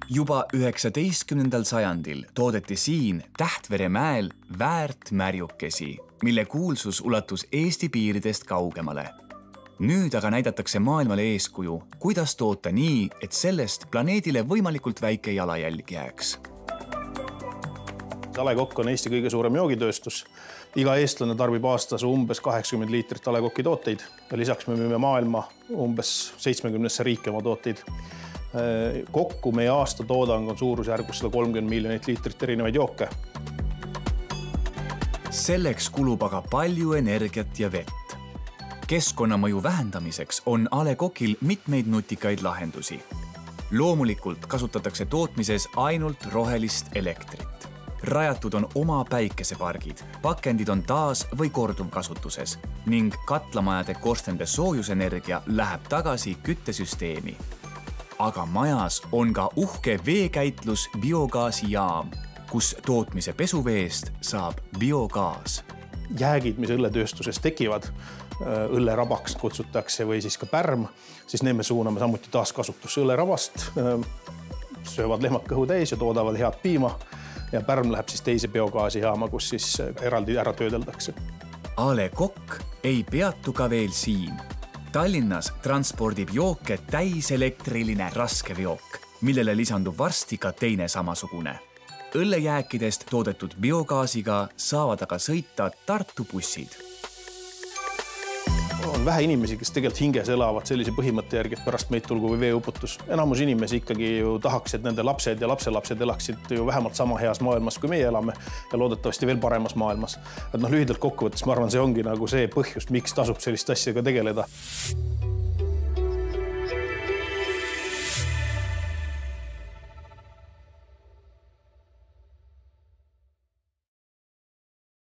Juba 19. sajandil toodeti siin Tähtvere-mäel väärtmärjukesi, mille kuulsus ulatus Eesti piiridest kaugemale. Nüüd aga näidatakse maailmale eeskuju, kuidas toota nii, et sellest planeedile võimalikult väike jalajälg jääks. A Le Coq on Eesti kõige suurem joogitööstus. Iga eestlane tarbib aastas umbes 80 liitrit A Le Coqi tooteid ja lisaks me müüme maailma umbes 70 riike oma tooteid. Kokku meie aastatoodang on suurusjärgus 130 miljonit liitrit erinevaid jooke. Selleks kulub aga palju energiat ja vett. Keskkonnamõju vähendamiseks on A Le Coqil mitmeid nutikaid lahendusi. Loomulikult kasutatakse tootmises ainult rohelist elektrit. Rajatud on oma päikesepargid, pakendid on taas- või korduvkasutuses ning katlamajade korstende soojusenergia läheb tagasi küttesüsteemi. Aga majas on ka uhke veekäitlus biogaasijaam, kus tootmise pesuveest saab biogaas. Jäägid, mis õlletööstuses tekivad, õllerabaks kutsutakse või siis ka pärm, siis need me suuname samuti taaskasutusse õllerabast, söövad lehmad kõhu täis ja toodavad head piima ja pärm läheb siis teise biogaasijaama, kus siis eraldi ära töödeldakse. A Le Coq ei peatu ka veel siin. Tallinnas transpordib jooke täiselektriline raskeveok, millele lisandub varsti ka teine samasugune. Õllejääkidest toodetud biogaasiga saavad aga sõita Tartu bussid. On vähe inimesi, kes tegelikult hinges elavad sellise põhimõtte järgi, et pärast meid tulgu või veeuputus. Enamus inimesi ikkagi ju tahaks, et nende lapsed ja lapselapsed elaksid ju vähemalt sama heas maailmas, kui meie elame ja loodetavasti veel paremas maailmas. Et lühidalt kokkuvõttes ma arvan, see ongi nagu see põhjus, miks tasub sellist asja ka tegeleda.